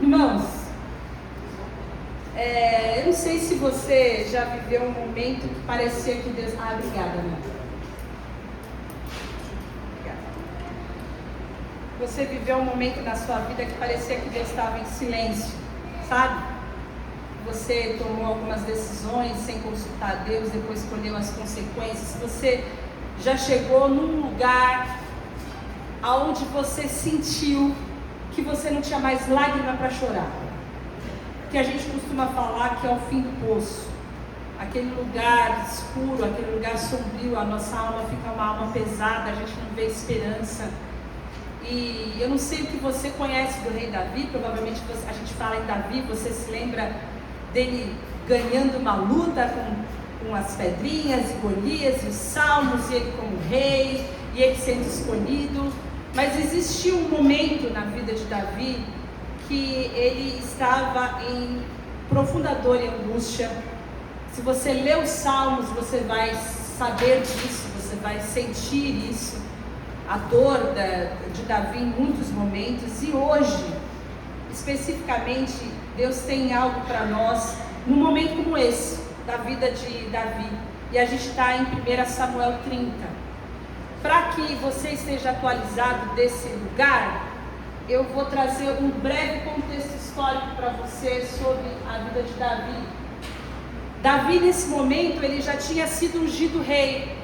Irmãos, eu não sei se você já viveu um momento que parecia que Deus... obrigada, Ana. Obrigada. Você viveu um momento na sua vida que parecia que Deus estava em silêncio, sabe? Você tomou algumas decisões sem consultar Deus, depois colheu as consequências. Você já chegou num lugar onde você sentiu que você não tinha mais lágrima para chorar, que a gente costuma falar que é o fim do poço, aquele lugar escuro, aquele lugar sombrio, a nossa alma fica uma alma pesada, a gente não vê esperança. E eu não sei o que você conhece do rei Davi, provavelmente a gente fala em Davi, você se lembra dele ganhando uma luta com as pedrinhas e Golias e os salmos, e ele como rei, e ele sendo escolhido. Mas existiu um momento na vida de Davi que ele estava em profunda dor e angústia. Se você lê os salmos, você vai saber disso, você vai sentir isso, a dor de Davi em muitos momentos. E hoje, especificamente, Deus tem algo para nós num momento como esse, da vida de Davi. E a gente está em 1 Samuel 30. Para que você esteja atualizado desse lugar, eu vou trazer um breve contexto histórico para você sobre a vida de Davi. Davi, nesse momento, ele já tinha sido ungido rei.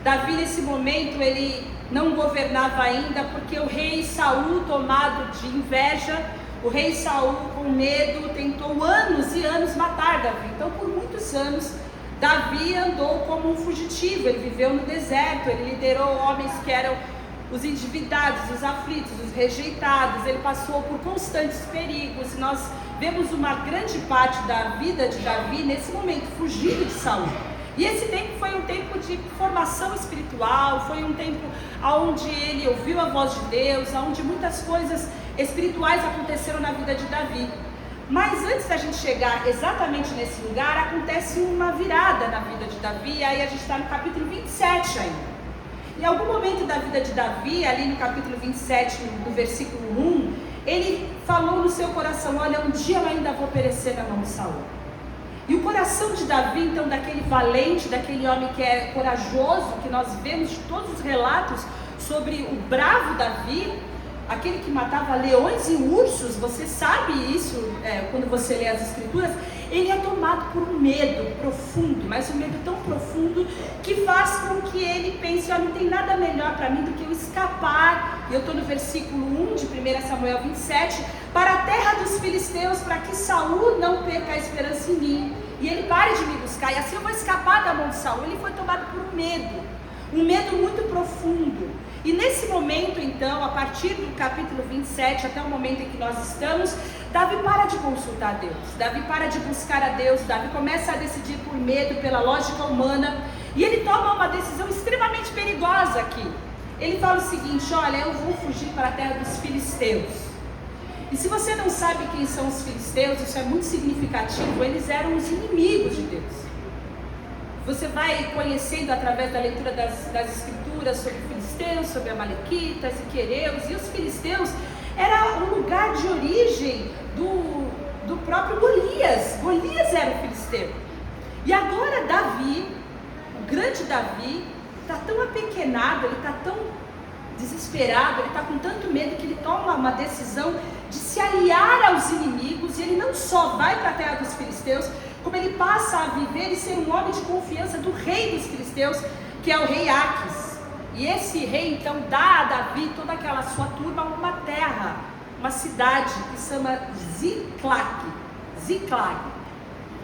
Davi, nesse momento, ele não governava ainda, porque o rei Saul, tomado de inveja, o rei Saul, com medo, tentou anos e anos matar Davi. Então, por muitos anos, Davi andou como um fugitivo, ele viveu no deserto, ele liderou homens que eram os endividados, os aflitos, os rejeitados, ele passou por constantes perigos. Nós vemos uma grande parte da vida de Davi nesse momento, fugido de Saul. E esse tempo foi um tempo de formação espiritual, foi um tempo onde ele ouviu a voz de Deus, onde muitas coisas espirituais aconteceram na vida de Davi. Mas antes da gente chegar exatamente nesse lugar, acontece uma virada na vida de Davi, e aí a gente está no capítulo 27 ainda. Em algum momento da vida de Davi, ali no capítulo 27, no versículo 1, ele falou no seu coração: olha, um dia eu ainda vou perecer na mão de Saul. E o coração de Davi, então, daquele valente, daquele homem que é corajoso, que nós vemos todos os relatos sobre o bravo Davi, aquele que matava leões e ursos, você sabe isso quando você lê as escrituras, ele é tomado por um medo profundo, mas um medo tão profundo que faz com que ele pense: não tem nada melhor para mim do que eu escapar. E eu estou no versículo 1 de 1 Samuel 27, para a terra dos filisteus, para que Saul não perca a esperança em mim, e ele pare de me buscar, e assim eu vou escapar da mão de Saul. Ele foi tomado por um medo muito profundo. E nesse momento, então, a partir do capítulo 27 até o momento em que nós estamos, Davi para de consultar Deus, Davi para de buscar a Deus, Davi começa a decidir por medo, pela lógica humana, e ele toma uma decisão extremamente perigosa aqui. Ele fala o seguinte: olha, eu vou fugir para a terra dos filisteus. E se você não sabe quem são os filisteus, isso é muito significativo, eles eram os inimigos de Deus. Você vai conhecendo através da leitura das escrituras sobre filisteus, sobre amalequitas e quereus, e os filisteus era um lugar de origem do próprio Golias. Golias era o filisteu. E agora Davi, o grande Davi, está tão apequenado, ele está tão desesperado, ele está com tanto medo que ele toma uma decisão de se aliar aos inimigos, e ele não só vai para a terra dos filisteus, como ele passa a viver e ser um homem de confiança do rei dos filisteus, que é o rei Aques. E esse rei então dá a Davi e toda aquela sua turma uma terra, uma cidade que se chama Ziclag.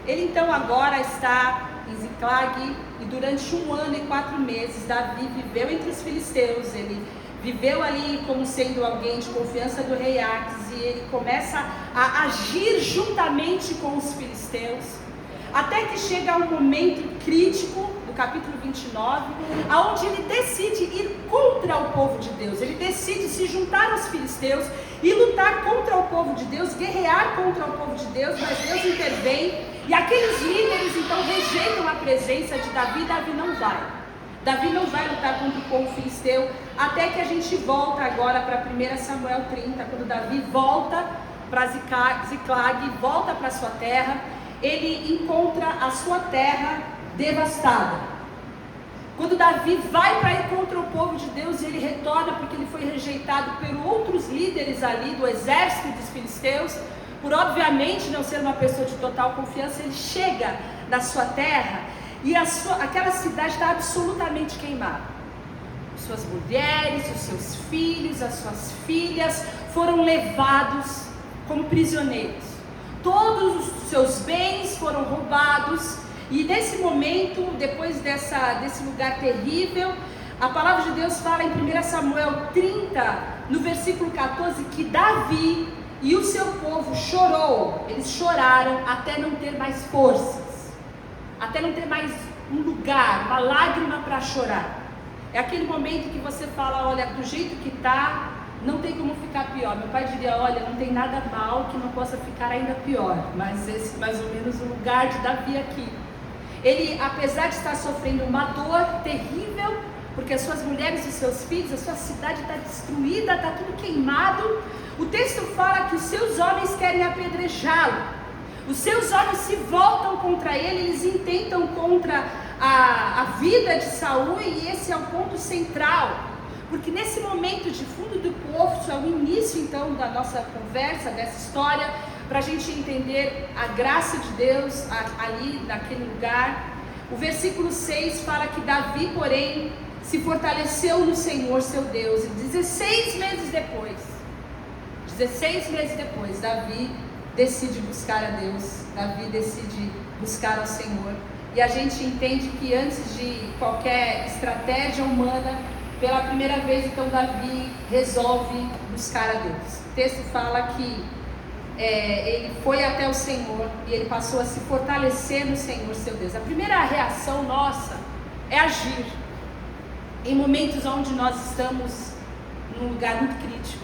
Ele então agora está em Ziclag, e durante 1 ano e 4 meses Davi viveu entre os filisteus. Ele viveu ali como sendo alguém de confiança do rei Aques, e ele começa a agir juntamente com os filisteus, até que chega um momento crítico, do capítulo 29, onde ele decide ir contra o povo de Deus. Ele decide se juntar aos filisteus e lutar contra o povo de Deus, guerrear contra o povo de Deus, mas Deus intervém, e aqueles líderes então rejeitam a presença de Davi. Davi não vai. Davi não vai lutar contra o povo filisteu, até que a gente volta agora para 1 Samuel 30, quando Davi volta para Ziclag, volta para sua terra. Ele encontra a sua terra devastada. Quando Davi vai para ir contra o povo de Deus, ele retorna porque ele foi rejeitado por outros líderes ali do exército dos filisteus, por obviamente não ser uma pessoa de total confiança. Ele chega na sua terra e aquela cidade está absolutamente queimada. Suas mulheres, os seus filhos, as suas filhas foram levados como prisioneiros. Todos os seus bens foram roubados. E nesse momento, depois desse lugar terrível, a palavra de Deus fala em 1 Samuel 30, no versículo 14, que Davi e o seu povo chorou. Eles choraram até não ter mais forças, até não ter mais um lugar, uma lágrima para chorar. É aquele momento que você fala, olha, do jeito que está, não tem como ficar pior. Meu pai diria, olha, não tem nada mal que não possa ficar ainda pior. Mas esse mais ou menos o lugar de Davi aqui. Ele, apesar de estar sofrendo uma dor terrível, porque as suas mulheres e os seus filhos, a sua cidade está destruída, está tudo queimado, o texto fala que os seus homens querem apedrejá-lo. Os seus homens se voltam contra ele, eles intentam contra a vida de Saul, e esse é o ponto central. Porque nesse momento de fundo do poço, é o início então da nossa conversa, dessa história, para a gente entender a graça de Deus ali naquele lugar. O versículo 6 fala que Davi, porém, se fortaleceu no Senhor seu Deus, e 16 meses depois, Davi decide buscar a Deus, Davi decide buscar ao Senhor. E a gente entende que antes de qualquer estratégia humana, pela primeira vez, então, Davi resolve buscar a Deus. O texto fala que ele foi até o Senhor e ele passou a se fortalecer no Senhor seu Deus. A primeira reação nossa é agir em momentos onde nós estamos num lugar muito crítico.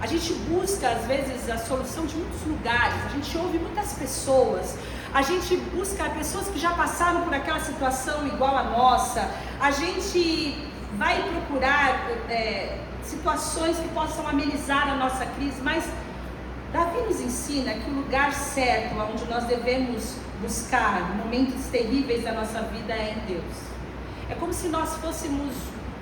A gente busca às vezes a solução de muitos lugares, a gente ouve muitas pessoas, a gente busca pessoas que já passaram por aquela situação igual a nossa, a gente vai procurar situações que possam amenizar a nossa crise, mas Davi nos ensina que o lugar certo, onde nós devemos buscar momentos terríveis da nossa vida, é em Deus. É como se nós fôssemos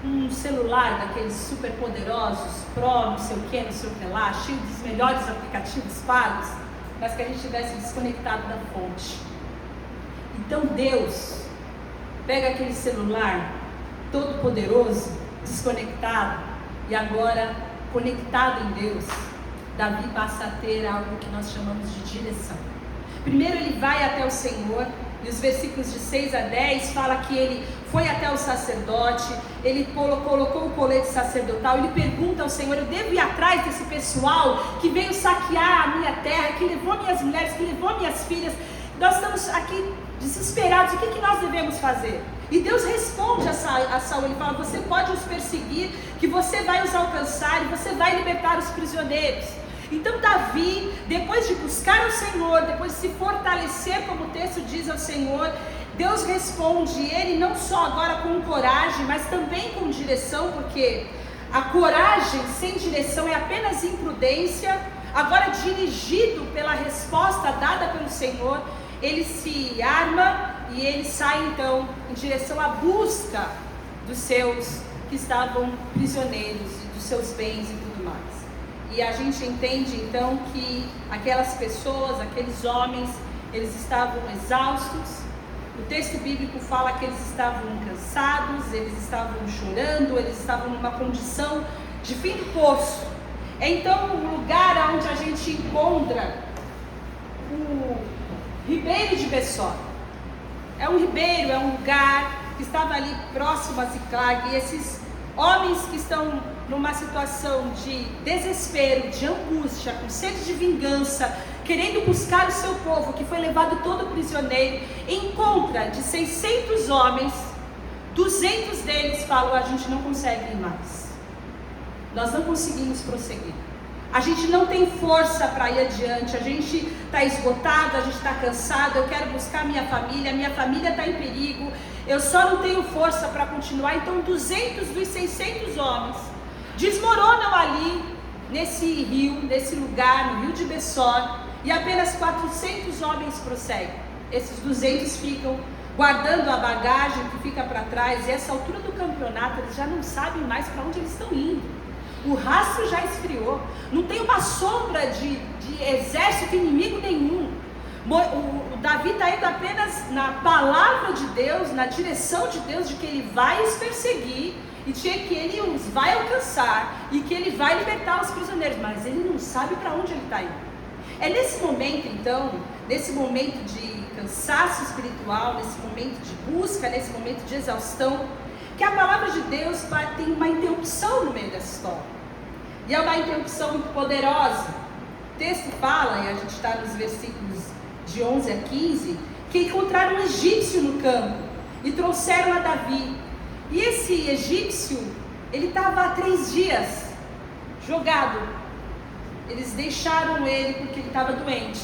um celular daqueles super poderosos, Pro, não sei o que lá, cheio dos melhores aplicativos pagos, mas que a gente estivesse desconectado da fonte. Então Deus pega aquele celular todo poderoso, desconectado, e agora conectado em Deus, Davi passa a ter algo que nós chamamos de direção. Primeiro ele vai até o Senhor, e os versículos de 6 a 10 fala que ele foi até o sacerdote, ele colocou o colete sacerdotal, ele pergunta ao Senhor, eu devo ir atrás desse pessoal que veio saquear a minha terra, que levou minhas mulheres, que levou minhas filhas, nós estamos aqui desesperados, o que nós devemos fazer? E Deus responde a Saul, ele fala, você pode os perseguir, que você vai os alcançar e você vai libertar os prisioneiros. Então Davi, depois de buscar o Senhor, depois de se fortalecer, como o texto diz ao Senhor, Deus responde ele não só agora com coragem, mas também com direção, porque a coragem sem direção é apenas imprudência. Agora, dirigido pela resposta dada pelo Senhor, ele se arma e ele sai então em direção à busca dos seus que estavam prisioneiros, e dos seus bens e tudo mais. E a gente entende então que aquelas pessoas, aqueles homens, eles estavam exaustos. O texto bíblico fala que eles estavam cansados, eles estavam chorando, eles estavam numa condição de fim do poço. É então um lugar onde a gente encontra o ribeiro de Bessó. É um ribeiro, é um lugar que estava ali próximo a Ziclag, e esses homens que estão numa situação de desespero, de angústia, com sede de vingança, querendo buscar o seu povo, que foi levado todo prisioneiro, encontra de 600 homens, 200 deles falam, a gente não consegue ir mais, nós não conseguimos prosseguir, a gente não tem força para ir adiante, a gente está esgotado, a gente está cansado, eu quero buscar minha família está em perigo, eu só não tenho força para continuar. Então 200 dos 600 homens desmoronam ali nesse rio, nesse lugar, no rio de Bessor, e apenas 400 homens prosseguem. Esses 200 ficam guardando a bagagem que fica para trás, e essa altura do campeonato eles já não sabem mais para onde eles estão indo. O rastro já esfriou, não tem uma sombra de exército inimigo nenhum. O Davi está indo apenas na palavra de Deus, na direção de Deus, de que ele vai os perseguir e de que ele os vai alcançar e que ele vai libertar os prisioneiros, mas ele não sabe para onde ele está indo. É nesse momento então, nesse momento de cansaço espiritual, nesse momento de busca, nesse momento de exaustão, que a palavra de Deus tem uma interrupção no meio dessa história, e é uma interrupção muito poderosa. O texto fala, e a gente está nos versículos de 11 a 15, que encontraram um egípcio no campo e trouxeram a Davi, e esse egípcio, ele estava há 3 dias jogado, eles deixaram ele porque ele estava doente,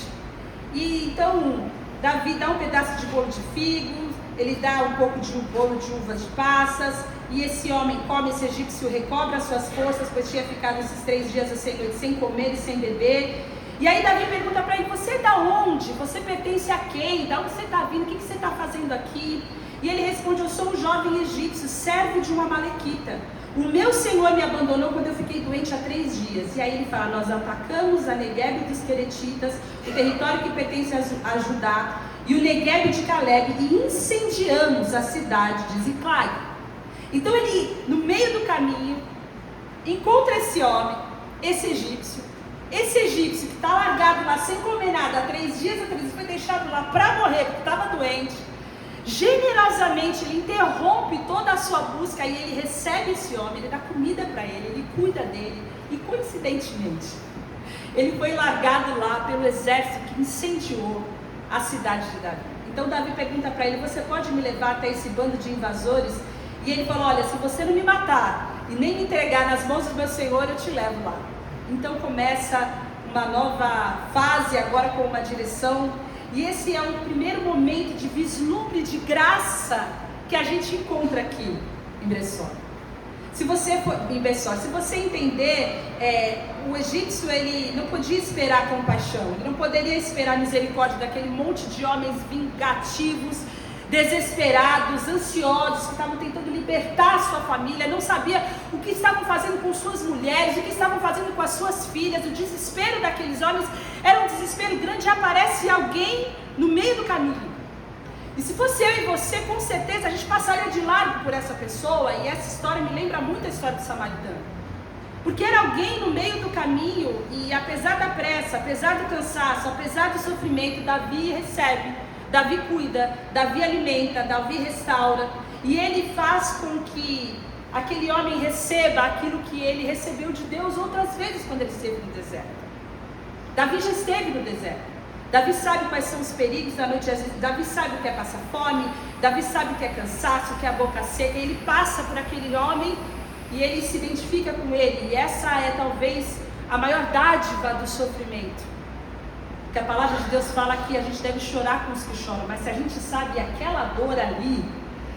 e então Davi dá um pedaço de bolo de figos, ele dá um pouco de um bolo de uvas de passas, e esse homem come, esse egípcio recobra suas forças, pois tinha ficado esses 3 dias sem comer e sem beber. E aí Davi pergunta para ele: você é da onde? Você pertence a quem? Da onde você está vindo? O que você está fazendo aqui? E ele responde: eu sou um jovem egípcio, servo de uma amalequita. O meu senhor me abandonou quando eu fiquei doente há 3 dias. E aí ele fala: nós atacamos a Negueb dos Queretitas, o território que pertence a Judá, e o Negueb de Caleb, e incendiamos a cidade de Ziclag. Então ele, no meio do caminho, encontra esse homem, esse egípcio que está largado lá sem comer nada há 3 dias, foi deixado lá para morrer porque estava doente. Generosamente ele interrompe toda a sua busca e ele recebe esse homem, ele dá comida para ele cuida dele, e coincidentemente ele foi largado lá pelo exército que incendiou a cidade de Davi. Então Davi pergunta para ele: você pode me levar até esse bando de invasores? E ele fala: olha, se você não me matar e nem me entregar nas mãos do meu senhor, eu te levo lá. Então começa uma nova fase agora com uma direção, e esse é o primeiro momento de vislumbre de graça que a gente encontra aqui em Bessor. Se você for em Bessor, se você entender, o egípcio ele não podia esperar compaixão, ele não poderia esperar misericórdia daquele monte de homens vingativos, desesperados, ansiosos, que estavam tentando libertar a sua família, não sabia o que estavam fazendo com suas mulheres, o que estavam fazendo com as suas filhas. O desespero daqueles homens era um desespero grande, e aparece alguém no meio do caminho. E se fosse eu e você, com certeza a gente passaria de largo por essa pessoa, e essa história me lembra muito a história do samaritano, porque era alguém no meio do caminho, e apesar da pressa, apesar do cansaço, apesar do sofrimento, Davi recebe, Davi cuida, Davi alimenta, Davi restaura, e ele faz com que aquele homem receba aquilo que ele recebeu de Deus outras vezes quando ele esteve no deserto. Davi já esteve no deserto, Davi sabe quais são os perigos da noite, Davi sabe o que é passar fome, Davi sabe o que é cansaço, o que é a boca seca. Ele passa por aquele homem e ele se identifica com ele, e essa é talvez a maior dádiva do sofrimento. Que a palavra de Deus fala que a gente deve chorar com os que choram, mas se a gente sabe aquela dor ali,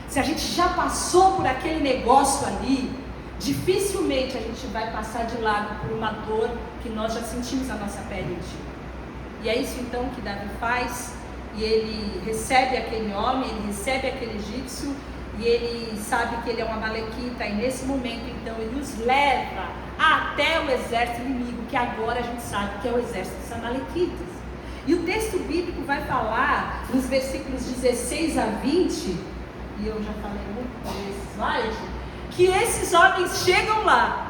se a gente já passou por aquele negócio ali, dificilmente a gente vai passar de lado por uma dor que nós já sentimos na nossa pele um dia. E é isso então que Davi faz, e ele recebe aquele homem, ele recebe aquele egípcio, e ele sabe que ele é uma amalequita, e nesse momento então ele os leva até o exército inimigo, que agora a gente sabe que é o exército dos amalequitas. E o texto bíblico vai falar nos versículos 16 a 20, e eu já falei muito desse slide, que esses homens chegam lá,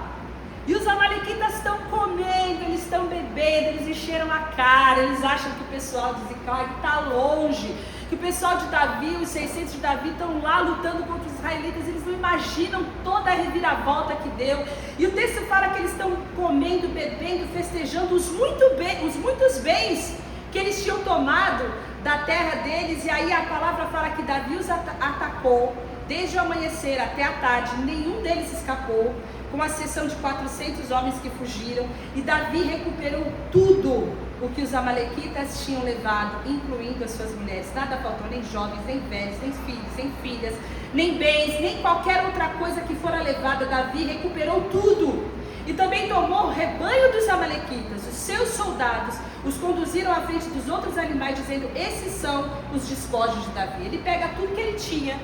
e os amalequitas estão comendo, eles estão bebendo, eles encheram a cara, eles acham que o pessoal de Ziclag está longe, que o pessoal de Davi, os 600 de Davi estão lá lutando contra os israelitas. Eles não imaginam toda a reviravolta que deu, e o texto fala que eles estão comendo, bebendo, festejando os muitos bens que eles tinham tomado da terra deles. E aí a palavra fala que Davi os atacou desde o amanhecer até a tarde, nenhum deles escapou, com exceção de 400 homens que fugiram, e Davi recuperou tudo o que os amalequitas tinham levado, incluindo as suas mulheres. Nada faltou, nem jovens, nem velhos, nem filhos, nem filhas, nem bens, nem qualquer outra coisa que fora levada. Davi recuperou tudo. e também tomou o rebanho dos amalequitas. Os seus soldados os conduziram à frente dos outros animais, dizendo: esses são os despojos de Davi. Ele pega tudo que ele tinha,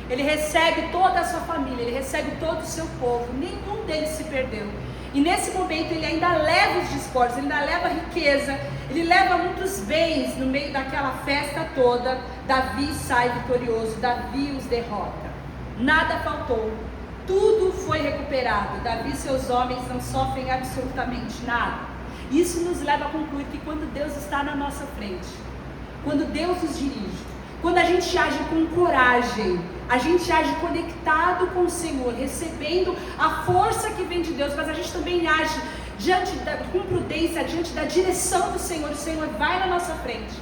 ele recebe toda a sua família, ele recebe todo o seu povo, nenhum deles se perdeu. E nesse momento ele ainda leva os despojos, ele ainda leva a riqueza, ele leva muitos bens no meio daquela festa toda. Davi sai vitorioso, Davi os derrota, nada faltou, tudo foi recuperado. Davi e seus homens não sofrem absolutamente nada. Isso nos leva a concluir que quando Deus está na nossa frente, quando Deus nos dirige, quando a gente age com coragem, a gente age conectado com o Senhor, recebendo a força que vem de Deus, mas a gente também age com prudência, diante da direção do Senhor. O Senhor vai na nossa frente.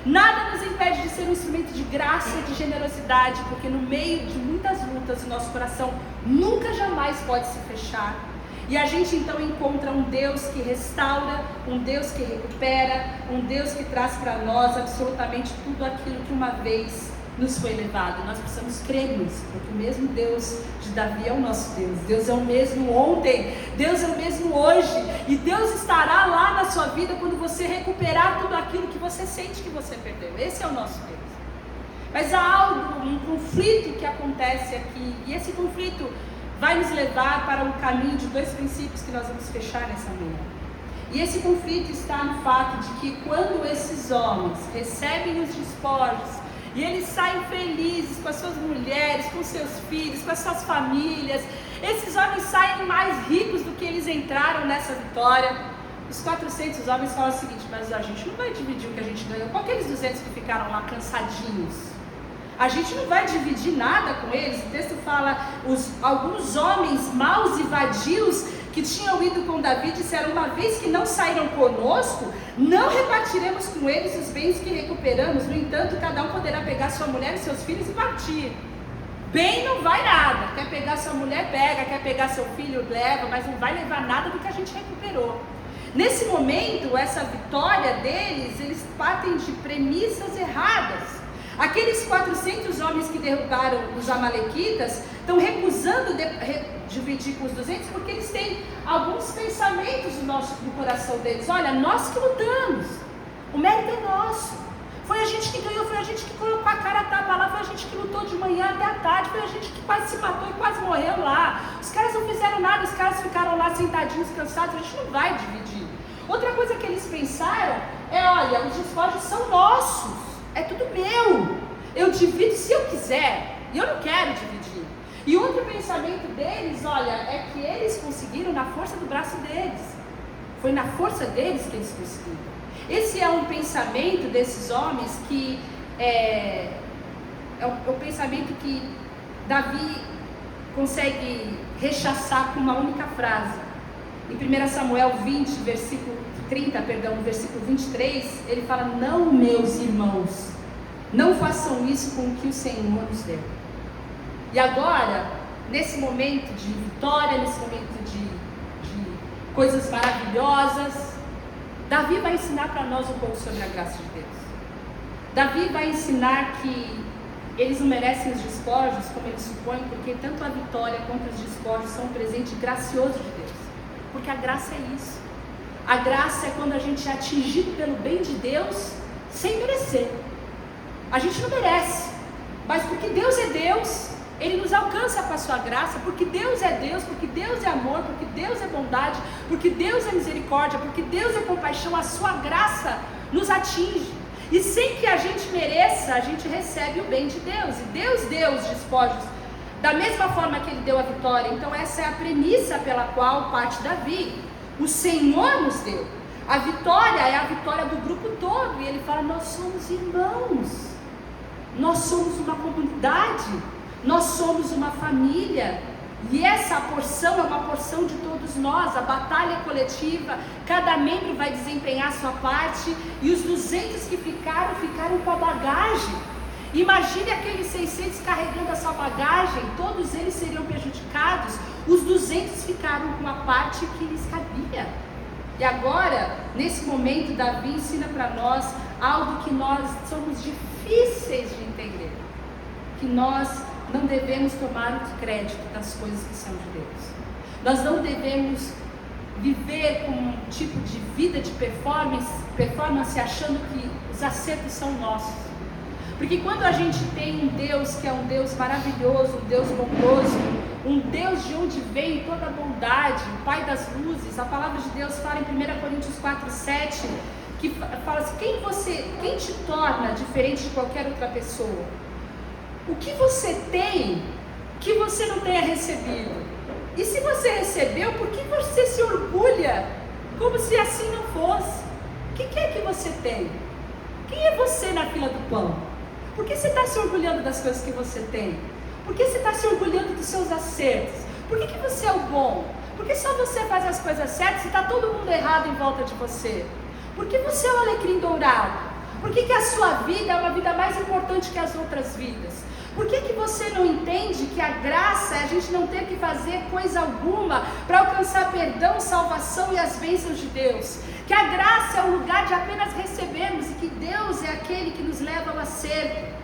Nada nos impede de ser um instrumento de graça e de generosidade, porque no meio de muitas lutas o nosso coração nunca jamais pode se fechar. E a gente então encontra um Deus que restaura, um Deus que recupera, um Deus que traz para nós absolutamente tudo aquilo que uma vez nos foi levado. Nós precisamos crer nisso, porque o mesmo Deus de Davi é o nosso Deus. Deus é o mesmo ontem, Deus é o mesmo hoje, e Deus estará lá na sua vida quando você recuperar tudo aquilo que você sente que você perdeu. Esse é o nosso Deus. Mas há algo, um conflito que acontece aqui, e esse conflito vai nos levar para um caminho de dois princípios que nós vamos fechar nessa manhã. E esse conflito está no fato de que quando esses homens recebem os despojos, e eles saem felizes com as suas mulheres, com seus filhos, com as suas famílias, esses homens saem mais ricos do que eles entraram nessa vitória. Os 400 homens falam o seguinte: mas a gente não vai dividir o que a gente ganhou com aqueles 200 que ficaram lá cansadinhos. A gente não vai dividir nada com eles. O texto fala, alguns homens maus e vadios que tinham ido com Davi disseram: uma vez que não saíram conosco, não repartiremos com eles os bens que recuperamos. No entanto, cada um poderá pegar sua mulher e seus filhos e partir. Bem não vai nada. Quer pegar sua mulher, pega. Quer pegar seu filho, leva. Mas não vai levar nada do que a gente recuperou. Nesse momento, essa vitória deles, eles partem de premissas erradas. Aqueles 400 homens que derrubaram os amalequitas estão recusando dividir com os 200 porque eles têm alguns pensamentos no coração deles. Olha, nós que lutamos, o mérito é nosso, foi a gente que ganhou, foi a gente que colocou a cara a tapa lá, foi a gente que lutou de manhã até a tarde, foi a gente que quase se matou e quase morreu lá. Os caras não fizeram nada, os caras ficaram lá sentadinhos, cansados. A gente não vai dividir. Outra coisa que eles pensaram é: olha, os despojos são nossos, é tudo meu, eu divido se eu quiser, e eu não quero dividir. E outro pensamento deles, olha, é que eles conseguiram na força do braço deles, foi na força deles que eles conseguiram. Esse é um pensamento desses homens que é o pensamento que Davi consegue rechaçar com uma única frase. Em 1 Samuel 20, versículo 30, no versículo 23, ele fala: não, meus irmãos, não façam isso com o que o Senhor nos deu. E agora, nesse momento de vitória, nesse momento de coisas maravilhosas, Davi vai ensinar para nós um pouco sobre a graça de Deus. Davi vai ensinar que eles não merecem os despojos como eles supõem, porque tanto a vitória quanto os despojos são um presente gracioso de Deus. Porque a graça é isso. A graça é quando a gente é atingido pelo bem de Deus sem merecer. A gente não merece, mas porque Deus é Deus, Ele nos alcança com a sua graça, porque Deus é Deus, porque Deus é amor, porque Deus é bondade, porque Deus é misericórdia, porque Deus é compaixão, a sua graça nos atinge. E sem que a gente mereça, a gente recebe o bem de Deus. E Deus deu os despojos da mesma forma que Ele deu a vitória. Então essa é a premissa pela qual parte Davi. O Senhor nos deu. A vitória é a vitória do grupo todo. E ele fala: nós somos irmãos. Nós somos uma comunidade, nós somos uma família, e essa porção é uma porção de todos nós. A batalha é coletiva, cada membro vai desempenhar a sua parte, e os 200 que ficaram com a bagagem. Imagine aqueles 600 carregando a sua bagagem, todos eles seriam prejudicados. Os 200 ficaram com a parte que lhes cabia. E agora, nesse momento, Davi ensina para nós algo que nós somos difíceis de entender, que nós não devemos tomar o crédito das coisas que são de Deus. Nós não devemos viver com um tipo de vida de performance achando que os acertos são nossos. Porque quando a gente tem um Deus que é um Deus maravilhoso, um Deus bondoso, um Deus de onde vem toda a bondade, o Pai das luzes, a palavra de Deus fala em 1 Coríntios 4:7, que fala assim, quem te torna diferente de qualquer outra pessoa? O que você tem que você não tenha recebido? E se você recebeu, por que você se orgulha como se assim não fosse? O que é que você tem? Quem é você na fila do pão? Por que você está se orgulhando das coisas que você tem? Por que você está se orgulhando dos seus acertos? Por que você é o bom? Por que só você faz as coisas certas e está todo mundo errado em volta de você? Por que você é o alecrim dourado? Por que a sua vida é uma vida mais importante que as outras vidas? Por que você não entende que a graça é a gente não ter que fazer coisa alguma para alcançar perdão, salvação e as bênçãos de Deus? Que a graça é o lugar de apenas recebermos e que Deus é aquele que nos leva ao acerto.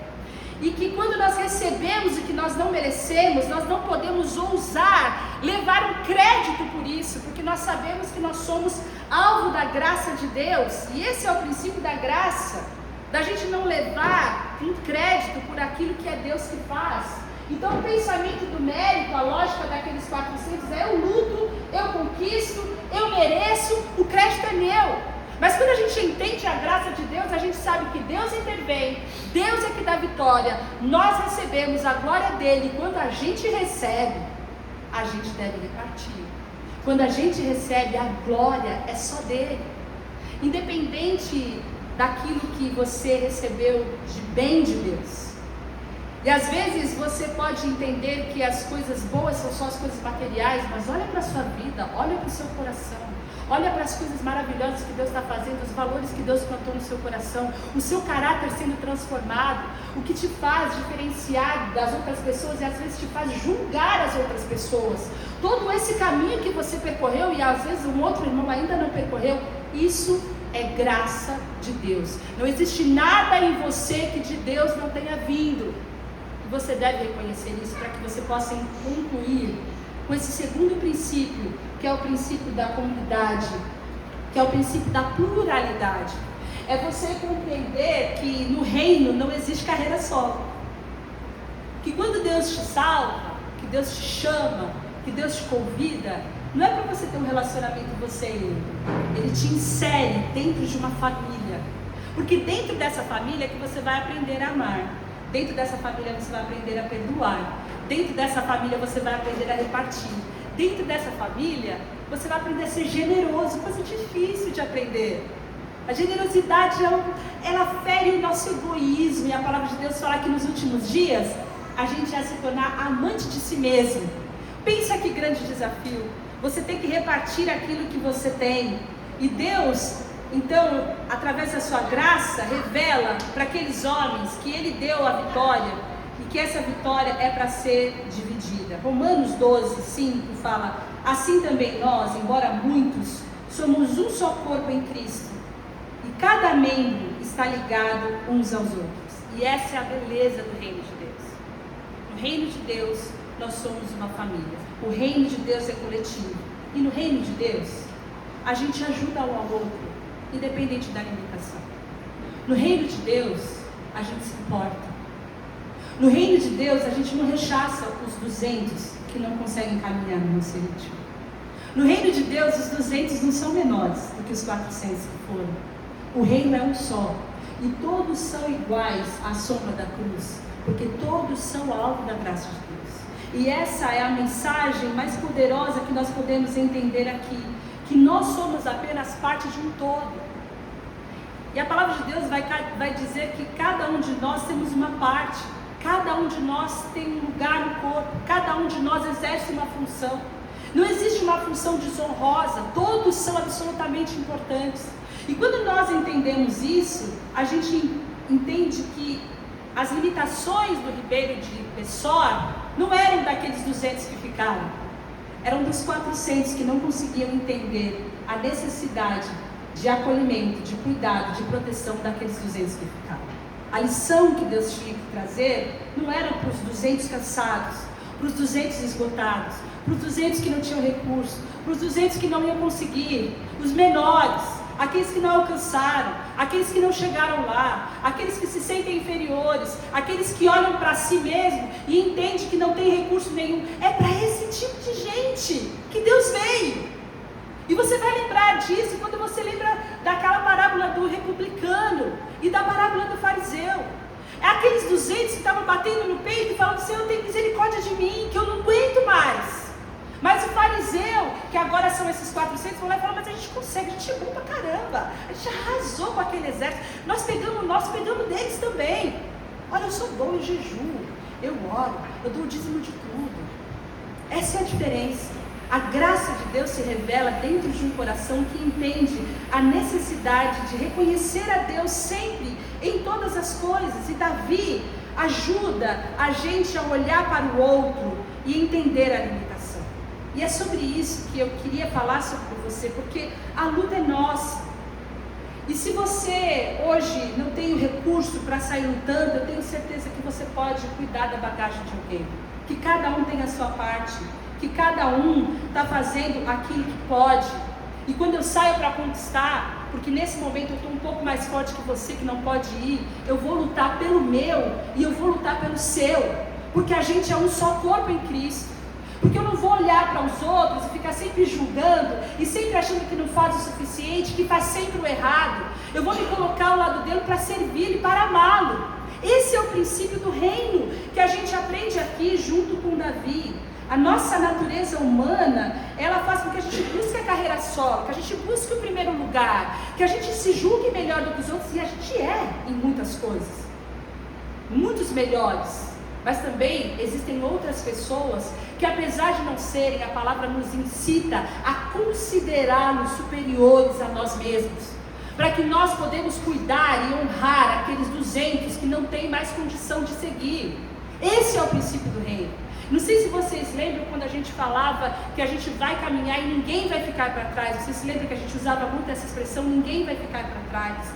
E que quando nós recebemos o que nós não merecemos, nós não podemos ousar levar um crédito por isso, porque nós sabemos que nós somos alvo da graça de Deus. E esse é o princípio da graça, da gente não levar um crédito por aquilo que é Deus que faz. Então o pensamento do mérito, a lógica daqueles 400 é eu luto, eu conquisto, eu mereço, o crédito é meu. Mas quando a gente entende a graça de Deus, a gente sabe que Deus intervém, Deus é que dá vitória, nós recebemos a glória dele, e quando a gente recebe, a gente deve repartir. Quando a gente recebe, a glória é só dele. Independente daquilo que você recebeu de bem de Deus. E às vezes você pode entender que as coisas boas são só as coisas materiais, mas olha para a sua vida, olha para o seu coração, olha para as coisas maravilhosas que Deus está fazendo, os valores que Deus plantou no seu coração, o seu caráter sendo transformado, o que te faz diferenciar das outras pessoas e às vezes te faz julgar as outras pessoas. Todo esse caminho que você percorreu e às vezes um outro irmão ainda não percorreu, isso é graça de Deus. Não existe nada em você que de Deus não tenha vindo. E você deve reconhecer isso para que você possa concluir com esse segundo princípio, que é o princípio da comunidade, que é o princípio da pluralidade. É você compreender que no reino não existe carreira solo. Que quando Deus te salva, que Deus te chama, que Deus te convida, não é para você ter um relacionamento você e ele. Ele te insere dentro de uma família. Porque dentro dessa família é que você vai aprender a amar. Dentro dessa família você vai aprender a perdoar. Dentro dessa família você vai aprender a repartir. Dentro dessa família você vai aprender a ser generoso, coisa difícil de aprender. A generosidade, ela fere o nosso egoísmo. E a palavra de Deus fala que nos últimos dias a gente ia se tornar amante de si mesmo. Pensa que grande desafio. Você tem que repartir aquilo que você tem. E Deus, então, através da sua graça, revela para aqueles homens que Ele deu a vitória e que essa vitória é para ser dividida. Romanos 12, 5 fala: assim também nós, embora muitos, somos um só corpo em Cristo e cada membro está ligado uns aos outros. E essa é a beleza do reino de Deus. No reino de Deus, nós somos uma família. O reino de Deus é coletivo. E no reino de Deus, a gente ajuda um ao outro, independente da limitação. No reino de Deus, a gente se importa. No reino de Deus, a gente não rechaça os 200 que não conseguem caminhar no nosso ritmo. No reino de Deus, os 200 não são menores do que os 400 que foram. O reino é um só. E todos são iguais à sombra da cruz, porque todos são alvo da graça de Deus. E essa é a mensagem mais poderosa que nós podemos entender aqui, que nós somos apenas parte de um todo. E a palavra de Deus vai dizer que cada um de nós temos uma parte, cada um de nós tem um lugar no corpo, cada um de nós exerce uma função. Não existe uma função desonrosa, todos são absolutamente importantes. E quando nós entendemos isso, a gente entende que as limitações do Ribeiro de Pessoa não eram daqueles 200 que ficaram, eram dos 400 que não conseguiam entender a necessidade de acolhimento, de cuidado, de proteção daqueles 200 que ficaram. A lição que Deus tinha que trazer não era para os 200 cansados, para os 200 esgotados, para os 200 que não tinham recurso, para os 200 que não iam conseguir, os menores, aqueles que não alcançaram, aqueles que não chegaram lá, aqueles que se sentem inferiores, aqueles que olham para si mesmo e entendem que não tem recurso nenhum. É para esse tipo de gente que Deus veio. E você vai lembrar disso quando você lembra daquela parábola do republicano e da parábola do fariseu. É aqueles 200 que estavam batendo no peito e falando: Senhor, tem misericórdia de mim, que eu não aguento mais. Mas o fariseu, que agora são esses 400, vão lá e falam: mas a gente consegue, a gente é bom pra caramba, a gente arrasou com aquele exército, nós pegamos deles também. Olha, eu sou bom, eu jejuo, eu oro, eu dou o dízimo de tudo. Essa é a diferença. A graça de Deus se revela dentro de um coração que entende a necessidade de reconhecer a Deus sempre, em todas as coisas. E Davi ajuda a gente a olhar para o outro e entender a limitação. E é sobre isso que eu queria falar sobre você, porque a luta é nossa. E se você hoje não tem o recurso para sair lutando, eu tenho certeza que você pode cuidar da bagagem de alguém. Que cada um tem a sua parte, que cada um está fazendo aquilo que pode. E quando eu saio para conquistar, porque nesse momento eu estou um pouco mais forte que você que não pode ir, eu vou lutar pelo meu e eu vou lutar pelo seu, porque a gente é um só corpo em Cristo. Porque eu não vou olhar para os outros e ficar sempre julgando e sempre achando que não faz o suficiente, que faz sempre o errado. Eu vou me colocar ao lado dele para servir e para amá-lo. Esse é o princípio do reino que a gente aprende aqui junto com Davi. A nossa natureza humana, ela faz com que a gente busque a carreira solo, que a gente busque o primeiro lugar, que a gente se julgue melhor do que os outros, e a gente é em muitas coisas, muitos melhores. Mas também existem outras pessoas que, apesar de não serem, a palavra nos incita a considerá-los superiores a nós mesmos, para que nós podemos cuidar e honrar aqueles 200 que não têm mais condição de seguir. Esse é o princípio do reino. Não sei se vocês lembram quando a gente falava que a gente vai caminhar e ninguém vai ficar para trás. Vocês se lembram que a gente usava muito essa expressão, ninguém vai ficar para trás?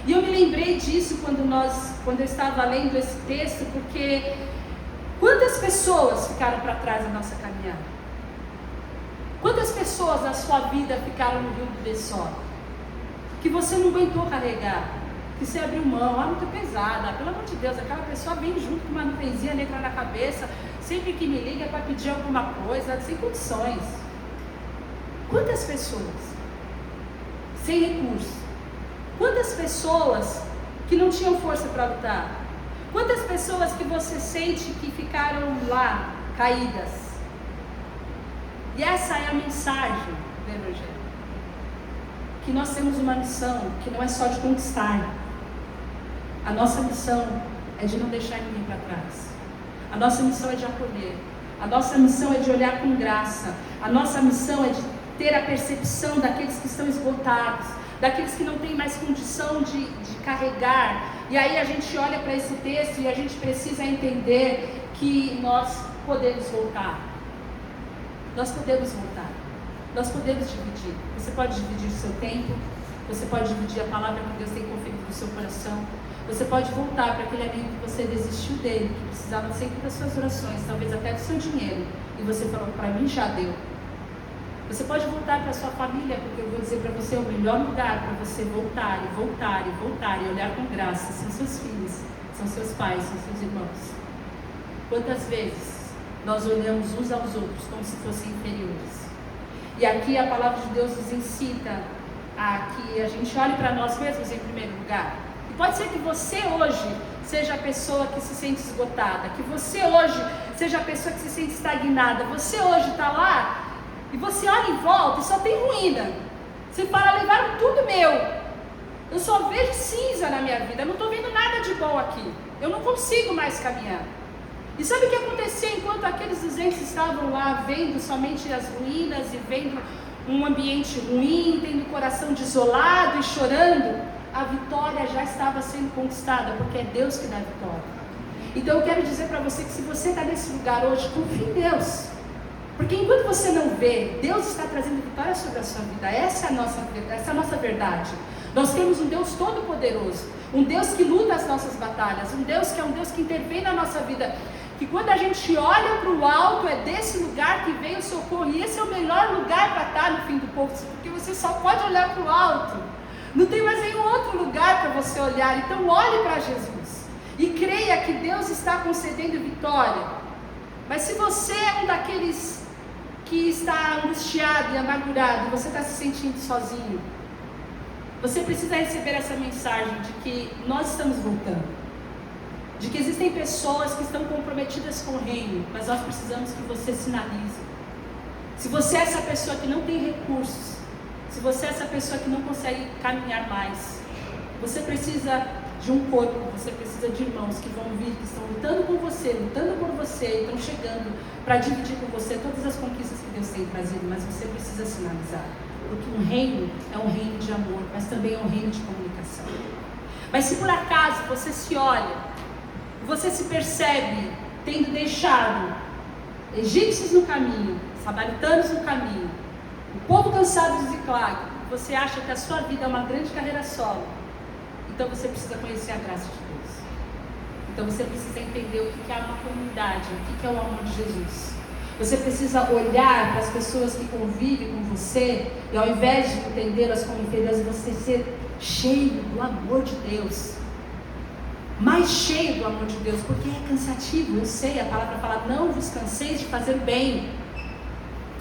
E eu me lembrei disso quando eu estava lendo esse texto, porque quantas pessoas ficaram para trás na nossa caminhada? Quantas pessoas na sua vida ficaram no rio do Bessó? Que você não aguentou carregar, que você abriu mão, muito pesada, pelo amor de Deus, aquela pessoa vem junto com uma nuvenzinha negra na cabeça, sempre que me liga para pedir alguma coisa, sem condições. Quantas pessoas sem recurso? Quantas pessoas que não tinham força para lutar? Quantas pessoas que você sente que ficaram lá, caídas? E essa é a mensagem do Evangelho. Que nós temos uma missão que não é só de conquistar. A nossa missão é de não deixar ninguém para trás. A nossa missão é de acolher. A nossa missão é de olhar com graça. A nossa missão é de ter a percepção daqueles que estão esgotados, daqueles que não têm mais condição de carregar. E aí a gente olha para esse texto e a gente precisa entender que nós podemos voltar. Nós podemos voltar. Nós podemos dividir. Você pode dividir o seu tempo, você pode dividir a palavra que Deus tem conferido no seu coração, você pode voltar para aquele amigo que você desistiu dele, que precisava sempre das suas orações, talvez até do seu dinheiro, e você falou: para mim já deu. Você pode voltar para a sua família, porque eu vou dizer para você, o melhor lugar para você voltar e voltar e voltar e olhar com graça são seus filhos, são seus pais, são seus irmãos. Quantas vezes nós olhamos uns aos outros como se fossem inferiores? E aqui a palavra de Deus nos incita a que a gente olhe para nós mesmos em primeiro lugar. E pode ser que você hoje seja a pessoa que se sente esgotada, que você hoje seja a pessoa que se sente estagnada. Você hoje está lá e você olha em volta e só tem ruína. Você fala: levaram tudo meu. Eu só vejo cinza na minha vida, eu não estou vendo nada de bom aqui. Eu não consigo mais caminhar. E sabe o que acontecia enquanto aqueles 200 estavam lá vendo somente as ruínas e vendo um ambiente ruim, tendo o coração desolado e chorando? A vitória já estava sendo conquistada, porque é Deus que dá a vitória. Então eu quero dizer para você que se você está nesse lugar hoje, confie em Deus. Porque enquanto você não vê, Deus está trazendo vitória sobre a sua vida. Essa é a nossa verdade. Nós temos um Deus todo-poderoso, um Deus que luta as nossas batalhas, um Deus que é um Deus que intervém na nossa vida, que quando a gente olha para o alto, é desse lugar que vem o socorro, e esse é o melhor lugar para estar no fim do poço, porque você só pode olhar para o alto, não tem mais nenhum outro lugar para você olhar. Então olhe para Jesus, e creia que Deus está concedendo vitória. Mas se você é um daqueles que está angustiado e amargurado, e você está se sentindo sozinho, você precisa receber essa mensagem de que nós estamos voltando, de que existem pessoas que estão comprometidas com o reino, mas nós precisamos que você sinalize. Se você é essa pessoa que não tem recursos, se você é essa pessoa que não consegue caminhar mais, você precisa de um corpo, você precisa de irmãos que vão vir, que estão lutando com você, lutando por você, e estão chegando para dividir com você todas as conquistas que Deus tem trazido, mas você precisa sinalizar, porque um reino é um reino de amor, mas também é um reino de comunicação. Mas se por acaso você se olha, você se percebe tendo deixado egípcios no caminho, samaritanos no caminho, o povo cansado de Ziclag, você acha que a sua vida é uma grande carreira solo, então você precisa conhecer a graça de Deus. Então você precisa entender o que é uma comunidade, o que é o amor de Jesus. Você precisa olhar para as pessoas que convivem com você, e ao invés de entendê-las como inferiores, você ser cheio do amor de Deus. Mais cheio do amor de Deus, porque é cansativo, eu sei, a palavra fala, não vos canseis de fazer bem.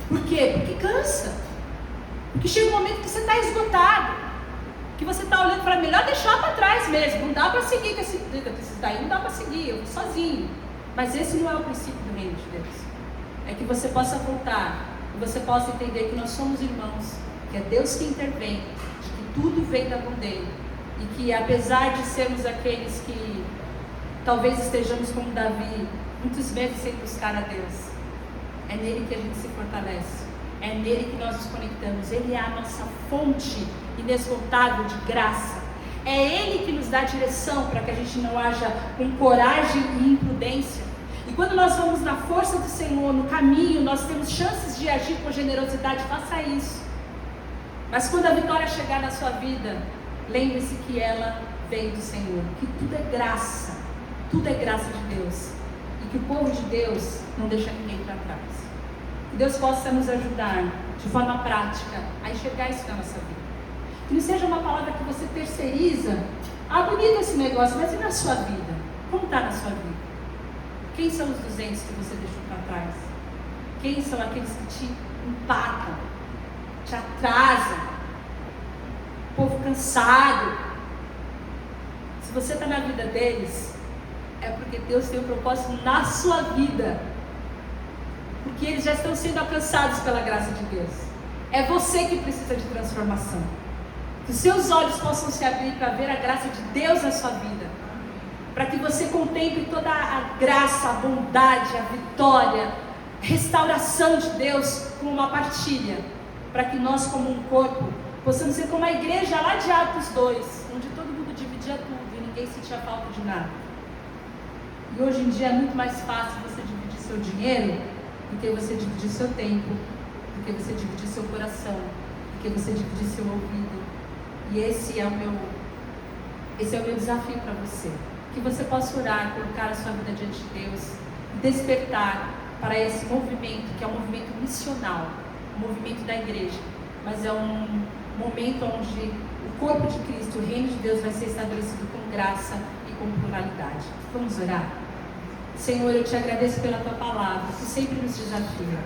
Por quê? Porque cansa. Porque chega um momento que você está esgotado, que você está olhando para melhor deixar para trás mesmo, não dá para seguir com esse daí, não dá para seguir, eu vou sozinho. Mas esse não é o princípio do reino de Deus. É que você possa voltar, que você possa entender que nós somos irmãos, que é Deus que intervém, de que tudo vem da mão dele, e que apesar de sermos aqueles que talvez estejamos como Davi, muitas vezes sem buscar a Deus, é nele que a gente se fortalece, é nele que nós nos conectamos. Ele é a nossa fonte inesgotável de graça, é ele que nos dá direção para que a gente não haja com coragem e imprudência. E quando nós vamos na força do Senhor, no caminho, nós temos chances de agir com generosidade. Faça isso. Mas quando a vitória chegar na sua vida, lembre-se que ela vem do Senhor, que tudo é graça de Deus, e que o povo de Deus não deixa ninguém para trás. Que Deus possa nos ajudar de forma prática a enxergar isso na nossa vida. Que não seja uma palavra que você terceiriza. Ah, bonito esse negócio, mas e na sua vida? Como está na sua vida? Quem são os 200 que você deixou para trás? Quem são aqueles que te empatam, te atrasam? Povo cansado. Se você está na vida deles, é porque Deus tem um propósito na sua vida, porque eles já estão sendo alcançados pela graça de Deus. É você que precisa de transformação. Que os seus olhos possam se abrir para ver a graça de Deus na sua vida, para que você contemple toda a graça, a bondade, a vitória, a restauração de Deus como uma partilha, para que nós como um corpo possamos ser como a igreja lá de Atos 2, onde todo mundo dividia tudo e ninguém sentia falta de nada. E hoje em dia é muito mais fácil você dividir seu dinheiro do que você dividir seu tempo, do que você dividir seu coração, do que você dividir seu ouvido. E esse é o meu desafio para você. Que você possa orar, colocar a sua vida diante de Deus e despertar para esse movimento, que é um movimento missional, um movimento da igreja, mas é um momento onde o corpo de Cristo, o reino de Deus vai ser estabelecido com graça e com pluralidade. Vamos orar? Senhor, eu te agradeço pela tua palavra, que sempre nos desafia.